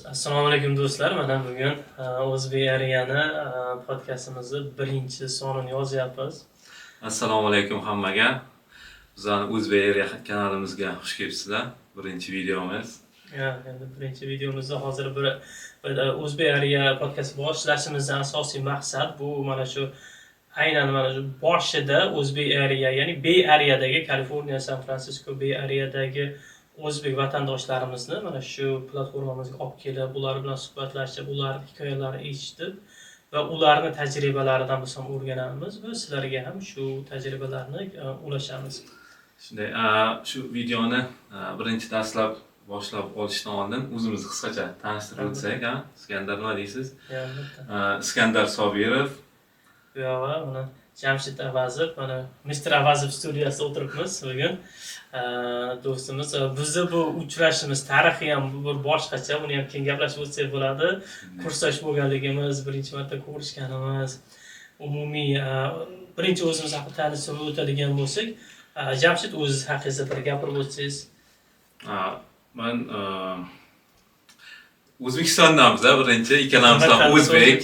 Assalomu alaykum do'stlar. Mana bugun O'zbek Ariyani podkastimizni birinchi sonini yozyapmiz. Assalomu alaykum hammaga. Bizning O'zbek Ariya kanalimizga xush kelibsizlar. Birinchi videomiz. Endi birinchi videomizda hozir bir O'zbek Ariya podkasti boshlashimizdan asosiy maqsad bu mana shu aynan mana shu boshida O'zbek Ariya, ya'ni Bay Area'dagi Kaliforniya, San Fransisko Bay Area'dagi o'zbek vatandoshlarimizni mana shu platformamizga olib kelib, ular bilan suhbatlashib, ularning hikoyalarini eshitib va ularning tajribalaridan biz ham o'rganamiz va sizlarga ham shu tajribalarni ulashamiz. Shunday, shu videoni birinchi dastlab boshlab olishdan oldin o'zimizni qisqacha tanishtirib o'tsak, Iskandar nima deysiz? Iskandar Sobirov. Bu yog'i mana Jamshid Avazov, mana Mr. Avazov studiyasida o'tiribmiz bugun. Do'stimiz, bizni bu uchrashishimiz tarixi ham bir boshqacha, buni ham keyin gaplashib o'tsak bo'ladi. Kursdosh bo'lganligimiz, birinchi marta ko'rishganimiz, umumiy birinchi o'zimiz haqida tanishib o'tadigan bo'lsak, Jamshid o'zingiz haqingizda bir gapirib o'tsangiz. Men O'zbekistondanmiz, birinchi ikkalamiz ham o'zbek.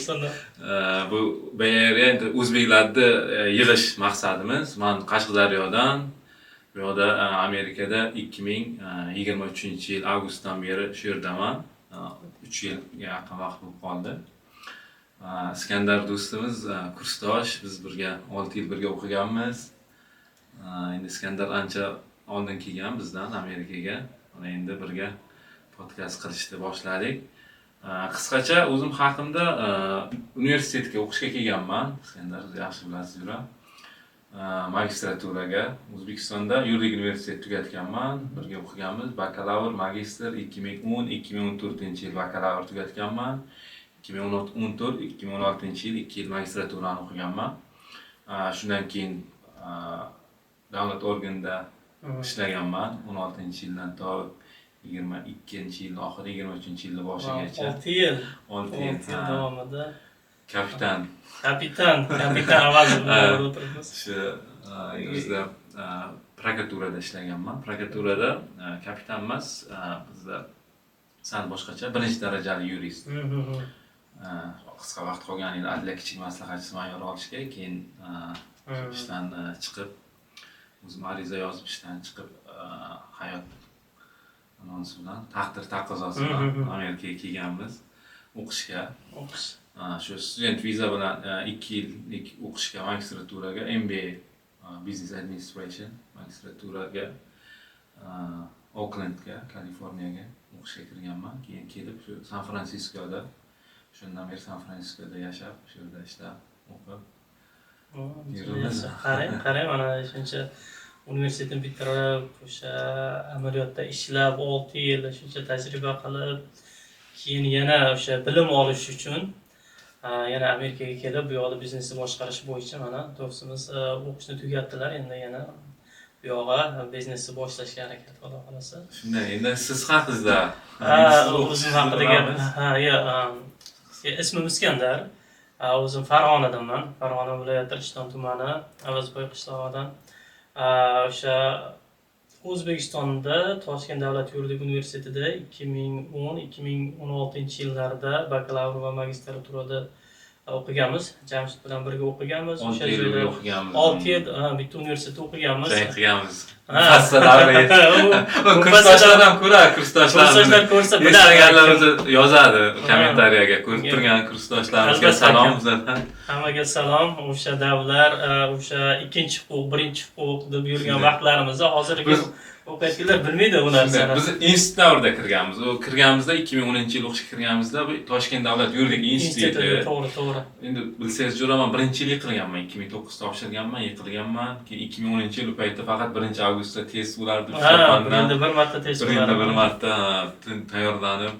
Bu Bay Area endi o'zbeklarni yig'ish maqsadimiz. Men Qashqadaryodan, bu yoqda Amerikada 2023-yil avgustdan beri shu yerdaman. 3 yilga yaqin vaqt bo'lib qoldi. Iskandar do'stimiz kursdosh, biz birga 6 yil birga o'qiganmiz. Endi Iskandar ancha oldin kelgan bizdan Amerikaga. Mana endi birga podkast qilishni boshladik. Qisqacha o'zim haqimda universitetga o'qishga kelganman. Iskandar yaxshi bilasiz. Magistraturaga O'zbekistonda yuridik universitet tugatganman. Birga o'qiganmiz. Bakalavr, magistr 2010-2014-yil bakalavr tugatganman. 2014-2016-yil 2 yil magistraturani o'qiganman. Shundan keyin davlat organida ishlaganman 16-yildan to 22-yil oxiri 23-yil boshigacha. 6 yil davomida kapitan Avazov bilan o'tiribmiz. Shu bizda prokuraturada ishlaganman. Prokuraturada kapitan emas, bizda sal boshqacha birinchi darajali yurist. Qisqa vaqt qolgan edi adliya kichik maslahatchisi mayor olishga, keyin ishdan chiqib o'zim ariza yozib ishdan chiqib hayot anonsi bilan taqdir taqozosi bilan Amerikaga kelganmiz o'qishga. Shu student viza bilan 2 yillik o'qishga magistraturaga MBA Business Administration magistraturaga Oaklandga, Kaliforniyaga o'qishga kirganman. Keyin kelib shu San Fransiskoda, shundan beri San Fransiskoda yashab, shu yerda ishlab o'qib yuribmiz. Qarang, mana shuncha universitetni bitirib, o'sha amaliyotda ishlab 6 yil shuncha tajriba qilib, keyin yana o'sha bilim olish uchun yana Amerikaga kelib, bu yoqda biznesni boshqarish bo'yicha mana do'stimiz o'qishni tugatdilar. Endi yana bu yoqqa biznesni boshlashga harakat qila olasiz. Shunday, endi siz haqingizda o'zim haqida gap. Ismim Iskandar. O'zim Farg'onadanman. Farg'ona viloyati Rishton tumani Avazboy qishlog'idan. O'sha O'zbekistonda Toshkent davlat yuridik universitetida 2010-2016-yillarda bakalavr va magistraturada o'qiganmiz. Jamshid bilan birga o'qiganmiz. O'sha yerda o'qiganmiz. 6 yil bitta universitetda o'qiganmiz. Qilganmiz. Kursdoshlardan ko'ra, kursdoshlar ko'rsa biladiganlar yozadi kommentariyaga. Ko'rib turgan kursdoshlarimizga salom bizdan. Hammaga salom. O'sha davlar, o'sha ikkinchi huquq, birinchi huquq deb yurgan vaqtlarimizda hozirgi o'qiyotganlar bilmaydi bu narsani. Biz institut davrida kirganmiz. U kirganimizda 2010-yil o'qishga kirganimizda Toshkent davlat yuridik instituti. To'g'ri. Endi bilsangiz jo'raman, birinchi yil yiqilganman, 2009 topshirganman, yiqilganman. Keyin 2010-yil paytda faqat 1-avgustda test bo'lardi. Endi bir marta test bo'lardi. Bir marta tayyorlanib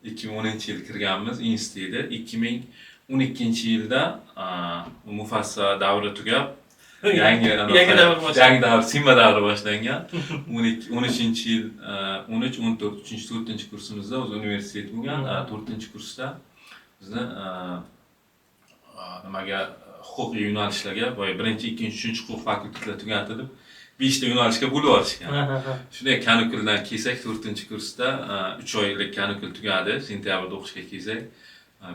2010-yil kirganmiz institutga. 2012-yilda mufassal davri tugab, yangi davr, Simba davri boshlangan. 13-yil, 13, 14, 3-4 kursimizda o'z universitet bo'lgan. 4-kursda bizni nimaga huquqiy yo'nalishlarga, boya 1, 2, 3 huquq fakultetlar tugatilib, 5 ta yo'nalishga bo'lib yuborishgan. Ha. Shunday kanukuldan kelsak, 4-kursda 3 oylik kanukul tugadi, sentyabrda o'qishga kelsak,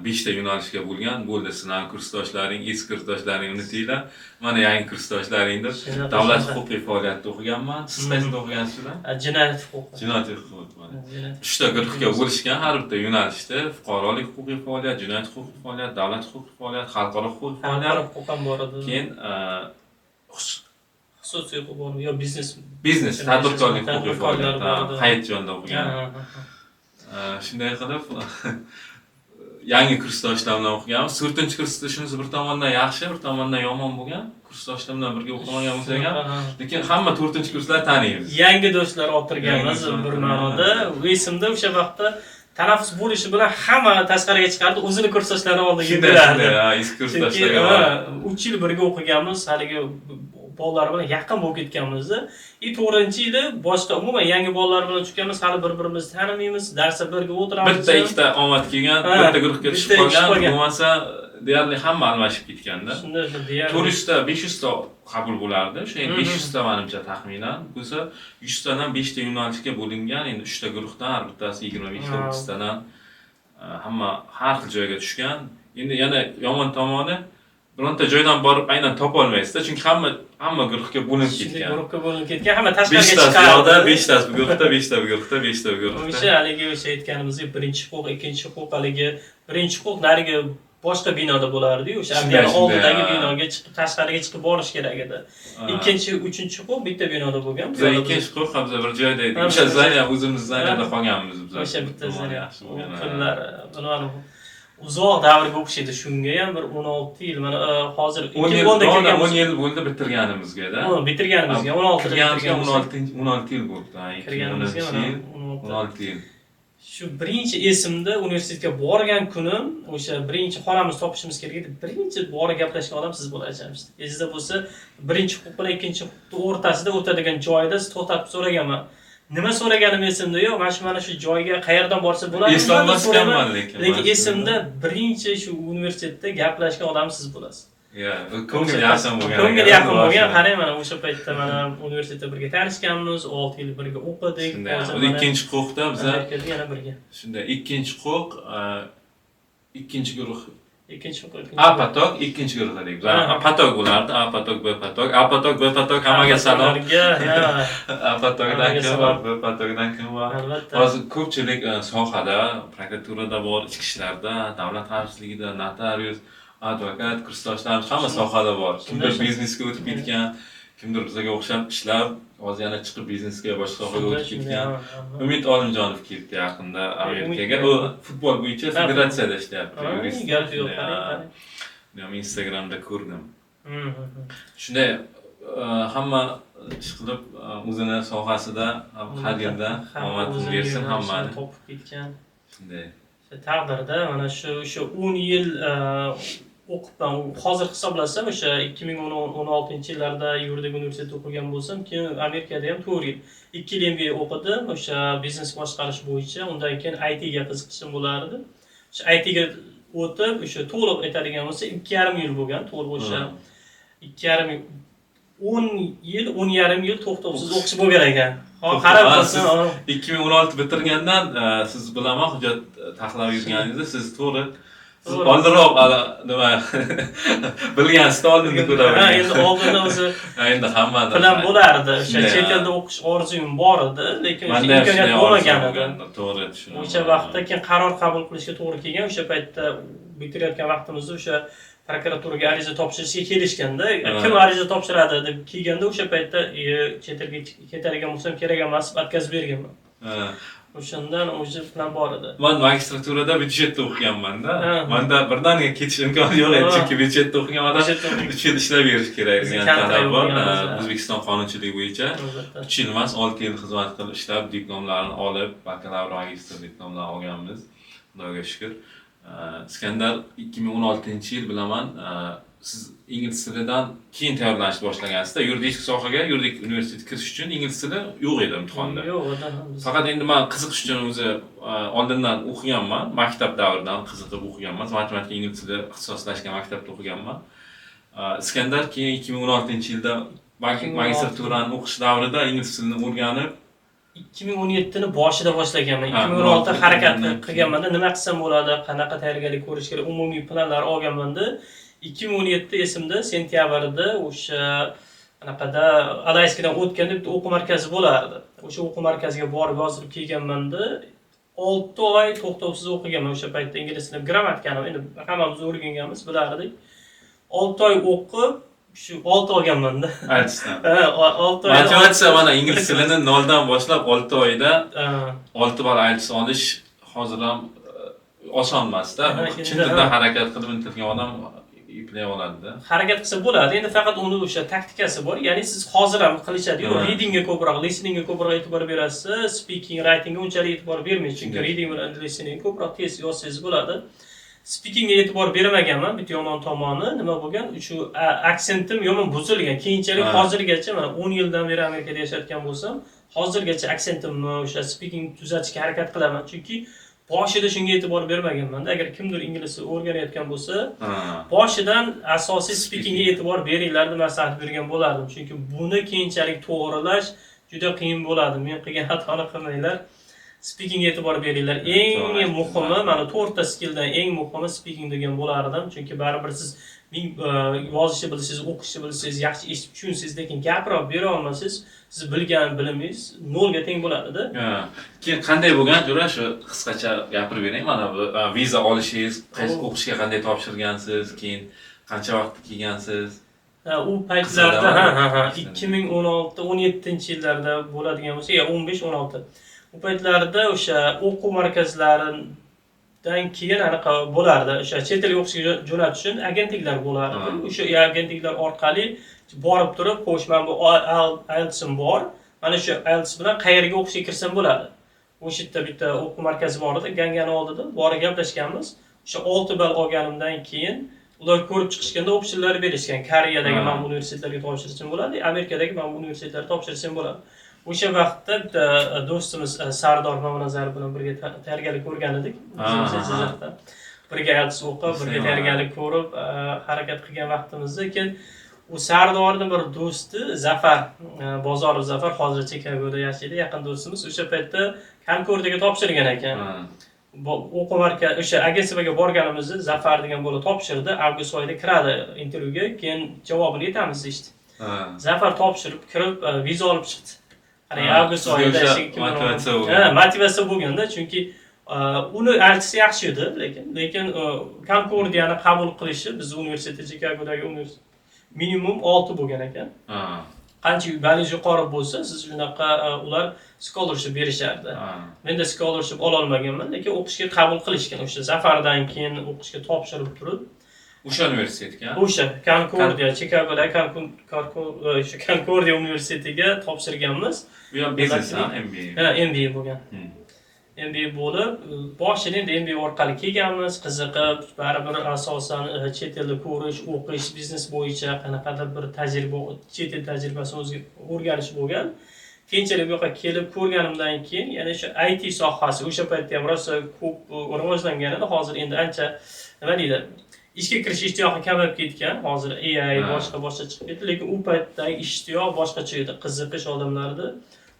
5 ta yo'nalishga bo'lgan. Bo'ldi, sizlarning kursdoshlaring, eski kursdoshlaring unutinglar. Mana yangi kursdoshlaringdir. Davlat huquqiy faoliyatda o'qiganman. Siz qaysida o'qigansizlar? Jinoyat huquqi. Jinoyat huquqi. 3 ta guruhga bo'lishgan, har bitta yo'nalishda fuqarolik huquqiy faoliyat, jinoyat huquqiy faoliyat, davlat huquqiy faoliyat, xalqaro huquqiy faoliyat. Huquq ham bor edi. Keyin xususiy huquq bormi yo biznes tadbirkorlik huquqiy faoliyat, hayot jonda o'qigan. Shunday qilib yangi kursdoshlar bilan o'qiganmiz. 4-kursda shunisi bir tomondan yaxshi, bir tomondan yomon bo'lgan. Kursdoshlar bilan birga o'qimagan bo'lsak ham, lekin hamma 4-kurslar taniymiz. Yangi do'stlar o'tirganmiz bir ma'noda. Esimda o'sha vaqtda tanaffus bo'lishi bilan hamma tashqariga chiqardi, o'zini kursdoshlarini oldiga yugurardi. Eski kursdoshlarga 3 yil birga o'qiganmiz, haligi bolalar bilan yaqin bo'lib ketganmiz. 4-yili boshqa umuman yangi bolalar bilan tushganmiz, hali bir-birimizni tanimaymiz, darsda birga o'tiramiz. Bitta ikkita omad kelgan, bitta guruhga tushib qolgan, bo'lmasa deyarli hamma almashib ketganda. Shunday deyarli 400 ta, 500 ta qabul bo'lardi. O'sha 500 ta menimcha taxminan. Bo'lsa 100 tadan 5 ta yo'nalishga bo'lingan. Endi 3 ta guruhdan har bittasi 25 ta, 30 tadan hamma har xil joyga tushgan. Endi yana yomon tomoni bironta joydan borib aynan topa olmaysizda, chunki hamma guruhga bo'linib ketgan. Guruhga bo'linib ketgan, hamma tashqariga chiqadi. 5 tasi bu guruhda, 5 ta bu guruhda, 5 ta bu guruhda. O'sha haligi aytganimizdek, birinchi huquq, ikkinchi huquq, haligi birinchi huquq narigi boshqa binoda bo'lardi-yu, o'sha yana oldidagi binoga chiqib tashqariga chiqib borish kerak edi. Ikkinchi, uchinchi huquq bitta binoda bo'lgan. Biz ikkinchi huquq ham bir joyda edik. O'sha zaniya o'zimiz zaniyada qolganmiz biz. O'sha bitta zaniya yaxshi bo'lgan. Kunlar uzoq davrga o'xshaydi shunga ham bir 16 yil. Mana hozir 2010da kirganmiz. 10 yil bo'ldi bitirganimizga-da. Bitirganimizga 16 yil bo'ldi. Kirganimizga 16 yil. Shu birinchi esimda universitetga borgan kunim, o'sha birinchi xonamiz topishimiz kerak edi. Birinchi bora gaplashgan odam siz bo'lasiz. Esingizda bo'lsa, birinchi huquq bilan ikkinchi huquqning o'rtasida o'tadigan joyda to'xtatib so'raganman. Nima so'raganim esimda yo'q, mana shu joyga qayerdan borsa bo'ladi. Eslolmasmanman lekin esimda birinchi shu universitetda gaplashgan odam siz bo'lasiz. Ko'ngil yaqin bo'lgan. Ko'ngil yaqin bo'lgan. Qarang, mana o'sha paytda mana universitetda birga tanishganmiz, 6 yil birga o'qidik. Hozir ikkinchi huquqda biz yana birga. Shunday ikkinchi huquq, ikkinchi guruh. Ikkinchi huquq. A patok, ikkinchi guruh dedik. Biz A patok bo'lardi, A patok, B patok, A patok, B patok, hammaga salom. A patokdan kim bor, B patokdan kim bor? Hozir ko'pchilik sohada, prokuraturada bor, ichki ishlarda, davlat xavfsizligida, notarius, advokat, kursdoshlarimiz hamma sohada bor. Kimdir biznesga o'tib ketgan, kimdir bizga o'xshab ishlab, hozir yana chiqib biznesga boshqa sohaga o'tib ketgan. Umid Olimjonov ketdi yaqinda Amerikaga. U futbol bo'yicha federatsiyada ishlayapti, yurist. Men Instagramda ko'rdim. Shunday hamma ish qilib o'zini sohasida har yerda omadini bersin hammani. Topib ketgan. Shunday. Taqdirda mana shu 10 yil o'qibman. Hozir hisoblasam o'sha 2016-yillarda yuridik universitetda o'qigan bo'lsam, keyin Amerikada ham 4 yil. 2 yil MBA o'qidim, o'sha biznes boshqarish bo'yicha. Undan keyin IT ga qiziqishim bo'lardi. O'sha IT ga o'tib, o'sha to'liq aytadigan bo'lsa 2,5 yil bo'lgan. To'liq o'sha 2,5 10 yil, 10,5 yil to'xtovsiz o'qish bo'lgan ekan. Qarab tursin, 2016 bitirgandan siz bilaman hujjat taxlab yurganingizda siz to'g'ri oldinroq nima bilgansizda oldinda ko'raman. Endi oldinda o'zi endi hamma plan bo'lardi. O'sha chet elda o'qish orzum bor edi, lekin o'sha imkoniyat bo'lmagan edi. To'g'ri tushunaman. O'sha vaqtda keyin qaror qabul qilishga to'g'ri kelgan. O'sha paytda bitirayotgan vaqtimizda o'sha prokuraturaga ariza topshirishga kelishganda, kim ariza topshiradi deb kelganda o'sha paytda chet elga ketadigan bo'lsam kerak emas, отказ berganman. O'shandan o'zi plan bor edi. Men magistraturada byudjetda o'qiganman-da. Menda birdaniga ketish imkoni yo'q edi, chunki byudjetda o'qigan odam 3 yil ishlab berish kerak degan talab bor. O'zbekiston qonunchiligi bo'yicha 3 yil emas, 6 yil xizmat qilib ishlab, diplomlarini olib, bakalavr, magistr diplomlarini olganmiz. Xudoga shukr. Iskandar 2016-yil bilaman, siz ingliz tilidan keyin tayyorlanishni boshlagansizda, yuridik sohaga, yuridik universitetga kirish uchun ingliz tili yo'q edi imtihonda. Yo'q edi. Faqat endi men qiziqish uchun o'zi oldindan o'qiganman, maktab davridan qiziqib o'qiganman, matematika ingliz tili ixtisoslashgan maktabda o'qiganman. Iskandar keyin 2016-yilda magistraturani o'qish davrida ingliz tilini o'rganib 2017 ni boshida boshlaganman. Ha, 2016 harakat keyin. qilganmanda nima qilsam bo'ladi, qanaqa tayyorgarlik ko'rish kerak, umumiy planlar olganmanda 2017 esimda sentyabrda o'sha anaqada Alayskadan o'tganda bitta o'quv markazi bo'lardi. O'sha o'quv markaziga borib yozilib kelganmanda 6 oy to'xtovsiz o'qiganman o'sha paytda ingliz tilini, grammatikani endi hammamiz o'rganganmiz, bilardik. 6 oy o'qib shu 6 olganman-da. aytishdan. Ha, 6 oy. Motivatsiya mana ingliz tilini 0 dan boshlab 6 oyda 6 ball IELTS olish hozir ham oson emas-da. Chin tilda harakat qilib intilgan odam eplay oladi-da. Harakat qilsa bo'ladi. Endi faqat uni o'sha taktikasi bor. Ya'ni siz hozir ham qilishadi-yu, readingga ko'proq, listeningga ko'proq e'tibor berasiz, speaking, writingga unchalik e'tibor bermaysiz. Chunki reading bilan listening ko'proq tez yozsangiz bo'ladi. Speakingga e'tibor bermaganman, bitta yomon tomoni nima bo'lgan, shu aksentim yomon buzilgan. Keyinchalik hozirgacha mana 10 yildan beri Amerikada yashayotgan bo'lsam, hozirgacha aksentimni o'sha speaking tuzatishga harakat qilaman. Chunki boshida shunga e'tibor bermaganman-da. Agar kimdir ingliz tilini o'rganayotgan bo'lsa, boshidan asosiy speakingga e'tibor beringlar deb maslahat bergan bo'lardim. Chunki buni keyinchalik to'g'rilash juda qiyin bo'ladi. Men qilgan xatoni qilmanglar. Speaking e'tibor beringlar. Eng muhimi, mana 4 ta skilldan eng muhimi speaking degan bo'lardim. Chunki baribir siz yozishni bilsangiz, o'qishni bilsangiz, yaxshi eshitib tushunsangiz, lekin gapirib bera olmasangiz, siz bilgan bilimingiz 0 ga teng bo'ladi-da. Keyin qanday bo'lgan? Jura shu qisqacha gapirib bering. Mana bu viza olishingiz, o'qishga qanday topshirgansiz, keyin qancha vaqt kelgansiz? U paytlarda 2016-17-yillarda bo'ladigan bo'lsa, 15-16. U paytlarda o'sha o'quv markazlaridan keyin anaqa bo'lardi. O'sha chet el o'qishga jo'natish uchun agentliklar bo'lardi. O'sha agentliklar orqali borib turib, xo'sh, men bu IELTS'im bor. Mana shu IELTS bilan qayerga o'qishga kirsam bo'ladi. O'sha yerda bitta o'quv markazi bor edi, Gangani oldida. Borib gaplashganmiz. O'sha 6 ball olganimdan keyin ular ko'rib chiqishganda opsiyonlar berishgan. Koreyadagi men universitetlarga topshirishim bo'ladi, Amerikadagi men universitetlarga topshirishim bo'ladi. O'sha vaqtda bitta do'stimiz Sardor Mamonazarov bilan birga tayyorgarlik ko'rgan edik. Birga IELTS o'qib, birga tayyorgarlik ko'rib, harakat qilgan vaqtimizda keyin u Sardorning bir do'sti Zafar Bozorov Zafar hozir Chikagoda yashaydi, yaqin do'stimiz. O'sha paytda Concordiaga topshirgan ekan. O'quv markazi o'sha agentligiga borganimizda Zafar degan bola topshirdi, avgust oyida kiradi intervyuga, keyin javobini aytamiz deydi. Zafar topshirib kirib viza olib chiqdi. Avgust oyida motivatsiya bo'lganda, chunki uni IELTS yaxshi edi, lekin Concordiani qabul qilishi biz universitet Chikagodagi universitet minimum 6 bo'lgan ekan. Qancha balingiz yuqori bo'lsa, siz shunaqa ular scholarship berishardi. Menda scholarship ola olmaganman, lekin o'qishga qabul qilishgan. O'sha Zafardan keyin o'qishga topshirib turib, o'sha universitetga, o'sha Concordia, Chikagodagi Concordia universitetiga topshirganmiz. Bu ham business, MBA. MBA bo'lgan. MBA bo'lib, boshida endi MBA orqali kelganmiz, qiziqib, baribir asosan chet elda ko'rish, o'qish, biznes bo'yicha qanaqadir bir tajriba, chet el tajribasini o'ziga o'rganish bo'lgan. Keyinchalik bu yoqqa kelib ko'rganimdan keyin, ya'ni shu IT sohasi o'sha paytda ham rosa ko'p rivojlangan edi. Hozir endi ancha nima deydi, ishga kirish ishtiyoqi kamayib ketgan. Hozir AI boshqa chiqib ketdi, lekin u paytdagi ishtiyoq boshqacha edi, qiziqish odamlarda.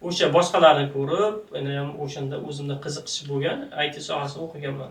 O'sha boshqalarni ko'rib, men ham o'shanda o'zimda qiziqish bo'lgan, IT sohasini o'qiganman.